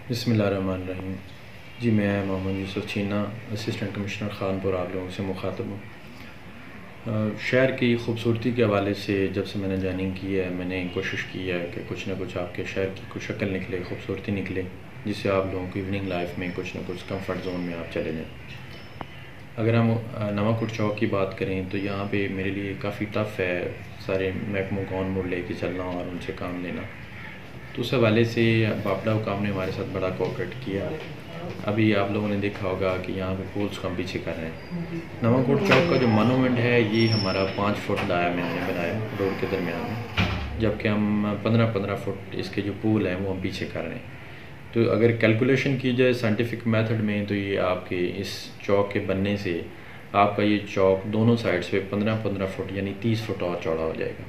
बिस्मिल्लाहिर्रहमानिर्रहीम। जी, मैं मोहम्मद यूसुफ चीना, असिस्टेंट कमिश्नर खानपुर आप लोगों से मुखातब हूँ। शहर की खूबसूरती के हवाले से जब से मैंने जॉइनिंग की है, मैंने कोशिश की है कि कुछ ना कुछ आपके शहर की कुछ शक्ल निकले, खूबसूरती निकले, जिससे आप लोगों की इवनिंग लाइफ में कुछ ना कुछ कंफर्ट जोन में आप चले जाएँ। अगर हम नवाकोट चौक की बात करें तो यहाँ पे मेरे लिए काफ़ी टफ़ है सारे महकमों को ऑन बोर्ड लेके चलना और उनसे काम लेना। तो उस हवाले से बापड़ा हुकाम ने हमारे साथ बड़ा कोऑपरेट किया। अभी आप लोगों ने देखा होगा कि यहाँ पे पोल्स को हम पीछे कर रहे हैं। नवाकोट चौक का जो मोनूमेंट है ये हमारा 5 फुट दाया में हमने बनाया रोड के दरमियान में, जबकि हम 15-15 फुट इसके जो पोल हैं वो हम पीछे कर रहे हैं। तो अगर कैलकुलेशन की जाए साइंटिफिक मेथड में तो ये आपके इस चौक के बनने से आपका ये चौक दोनों साइड्स पे 15-15 फुट यानी 30 फुट और चौड़ा हो जाएगा।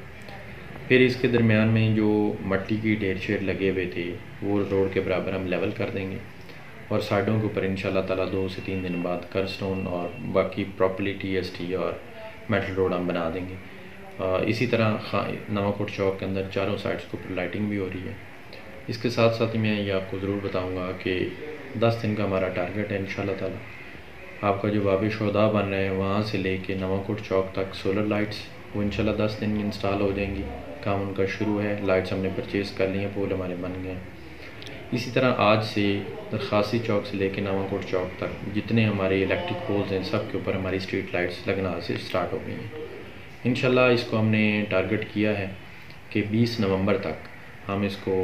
फिर इसके दरमियान में जो मट्टी की ढेर शेर लगे हुए थे वो रोड के बराबर हम लेवल कर देंगे और साइडों के ऊपर इंशाल्लाह ताला 2 से 3 दिन बाद कर्स्टोन और बाकी प्रॉपर्ली TST और मेटल रोड हम बना देंगे। इसी तरह नवाकोट चौक के अंदर चारों साइड्स के ऊपर लाइटिंग भी हो रही है। इसके साथ साथ ही मैं ये आपको ज़रूर बताऊंगा कि 10 दिन का हमारा टारगेट है इंशाल्लाह ताला। आपका जो बाब शोदा बन रहे हैं वहाँ से लेके नवाकोट चौक तक सोलर लाइट्स वो इंशाल्लाह 10 दिन में इंस्टॉल हो जाएंगी। काम उनका शुरू है, लाइट्स हमने परचेज़ कर ली हैं, पोल हमारे बन गए हैं। इसी तरह आज से दरखासी चौक से लेके नवाकोट चौक तक जितने हमारे इलेक्ट्रिक पोल्स हैं सब के ऊपर हमारी स्ट्रीट लाइट्स लगना से स्टार्ट हो गई हैं। इंशाल्लाह इसको हमने टारगेट किया है कि 20 नवंबर तक हम इसको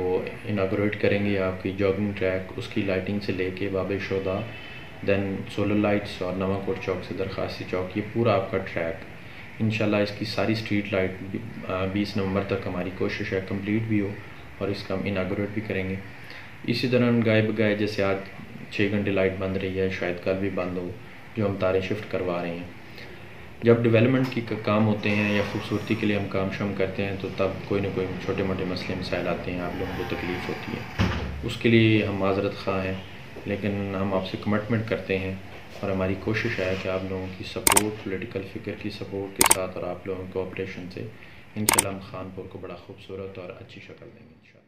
इनागोरेट करेंगे। आपकी जॉगिंग ट्रैक उसकी लाइटिंग से लेके बाब शोदा, दैन सोलर लाइट्स और नवाकोट चौक से दरखासी चौक, ये पूरा आपका ट्रैक इंशाल्लाह इसकी सारी स्ट्रीट लाइट 20 नवंबर तक हमारी कोशिश है कंप्लीट भी हो और इसका हम इनागोरेट भी करेंगे। इसी तरह गाय बगाए जैसे आज 6 घंटे लाइट बंद रही है, शायद कल भी बंद हो, जो हम तारे शिफ्ट करवा रहे हैं। जब डेवलपमेंट की काम होते हैं या खूबसूरती के लिए हम काम शम करते हैं तो तब कोई ना कोई छोटे मोटे मसले मसाइल आते हैं, आप लोगों को तकलीफ़ होती है, उसके लिए हम माज़रत ख़्वाह हैं, लेकिन हम आपसे कमिटमेंट करते हैं और हमारी कोशिश है कि आप लोगों की सपोर्ट, पॉलिटिकल फ़िक्र की सपोर्ट के साथ और आप लोगों के कोऑपरेशन से इंशाल्लाह हम खानपुर को बड़ा खूबसूरत और अच्छी शक्ल देंगे इंशाल्लाह।